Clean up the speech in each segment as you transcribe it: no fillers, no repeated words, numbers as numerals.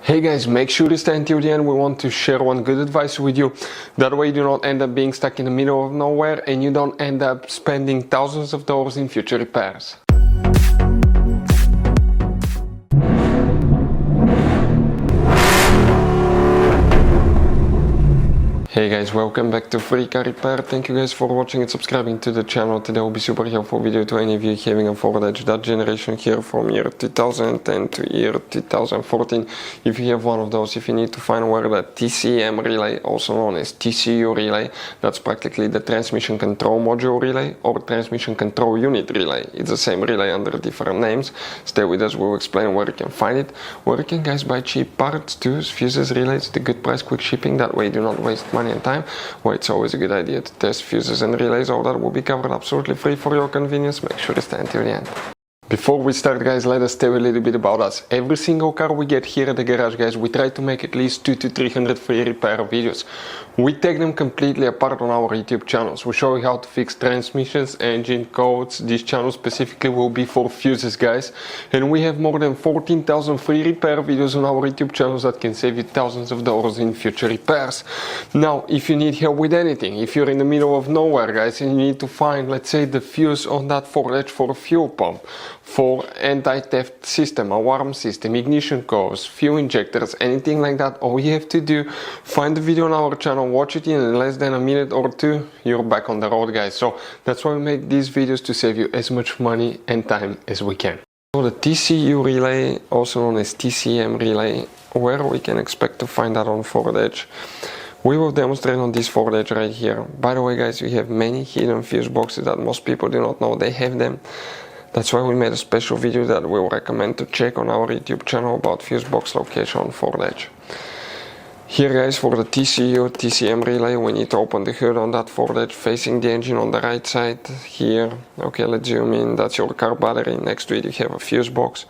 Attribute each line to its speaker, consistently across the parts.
Speaker 1: Hey guys, make sure to stay until the end. We want to share one good advice with you. That way you do not end up being stuck in the middle of nowhere and you don't end up spending thousands of dollars in future repairs. Hey guys, welcome back to Free Car Repair. Thank you guys for watching and subscribing to the channel. Today will be super helpful video to any of you having a Ford Edge that generation here from year 2010 to year 2014. If you have one of those, if you need to find where the TCM relay, also known as TCU relay, that's practically the transmission control module relay or transmission control unit relay. It's the same relay under different names. Stay with us, we'll explain where you can find it, where you can guys buy cheap parts, tools, fuses, relays, the good price, quick shipping. That way you do not waste money and time. Well, it's always a good idea to test fuses and relays. All that will be covered absolutely free for your convenience. Make sure to stay until the end. Before we start, guys, let us tell you a little bit about us. Every single car we get here at the garage, guys, we try to make at least 200 to 300 free repair videos. We take them completely apart on our YouTube channels. We show you how to fix transmissions, engine codes. This channel specifically will be for fuses, guys. And we have more than 14,000 free repair videos on our YouTube channels that can save you thousands of dollars in future repairs. Now, if you need help with anything, if you're in the middle of nowhere, guys, and you need to find, let's say, the fuse on that Ford Edge for a fuel pump, for anti-theft system, alarm system, ignition codes, fuel injectors, anything like that, all you have to do, find the video on our channel, watch it in less than a minute or two, you're back on the road, guys. So that's why we make these videos, to save you as much money and time as we can. So the TCU relay, also known as TCM relay, where we can expect to find that on Ford Edge. We will demonstrate on this Ford Edge right here. By the way, guys, we have many hidden fuse boxes that most people do not know they have them. That's why we made a special video that we will recommend to check on our YouTube channel about fuse box location on Ford Edge. Here, guys, for the TCU TCM relay, we need to open the hood on that Ford Edge facing the engine on the right side here. Okay, let's zoom in. That's your car battery. Next to it you have a fuse box.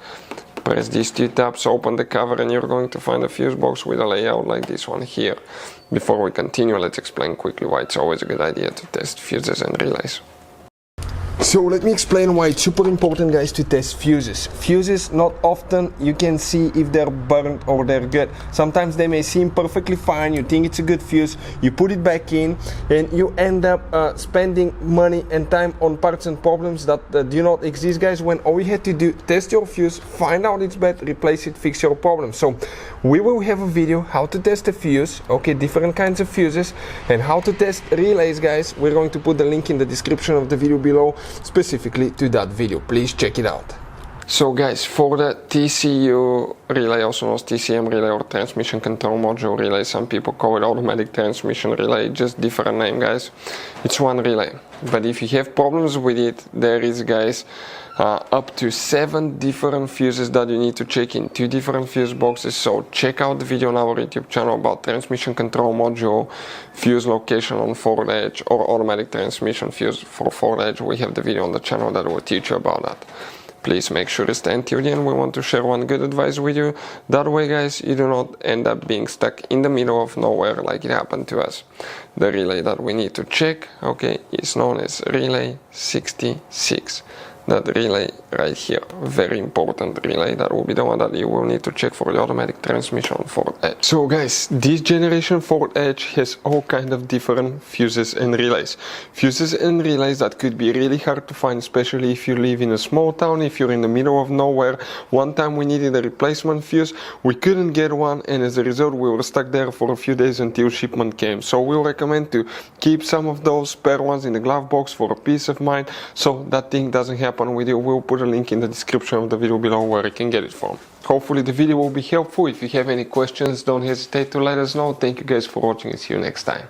Speaker 1: Press these two tabs, open the cover, and you're going to find a fuse box with a layout like this one here. Before we continue, let's explain quickly why it's always a good idea to test fuses and relays. So let me explain why it's super important, guys, to test fuses. Fuses, not often you can see if they're burnt or they're good. Sometimes they may seem perfectly fine, you think it's a good fuse, you put it back in and you end up spending money and time on parts and problems that do not exist, guys, when all you had to do, test your fuse, find out it's bad, replace it, fix your problem. So we will have a video how to test a fuse, okay, different kinds of fuses, and how to test relays, guys. We're going to put the link in the description of the video below, specifically to that video. Please check it out. So, guys, for the TCU relay, also known as TCM relay or transmission control module relay, some people call it automatic transmission relay, just different name, guys. It's one relay, but if you have problems with it, there is, guys, up to 7 different fuses that you need to check in 2 different fuse boxes. So check out the video on our YouTube channel about transmission control module fuse location on Ford Edge or automatic transmission fuse for Ford Edge. We have the video on the channel that will teach you about that. Please make sure to stay until the end. We want to share one good advice with you. That way, guys, you do not end up being stuck in the middle of nowhere like it happened to us. The relay that we need to check, okay, is known as relay 66. That relay right here, very important relay, that will be the one that you will need to check for the automatic transmission Ford Edge. So, guys, this generation Ford Edge has all kind of different fuses and relays. Fuses and relays that could be really hard to find, especially if you live in a small town, if you're in the middle of nowhere. One time we needed a replacement fuse, we couldn't get one, and as a result we were stuck there for a few days until shipment came. So we'll recommend to keep some of those spare ones in the glove box for a peace of mind, so that thing doesn't happen with you. We'll put a link in the description of the video below where you can get it from. Hopefully the video will be helpful. If you have any questions, don't hesitate to let us know. Thank you guys for watching and see you next time.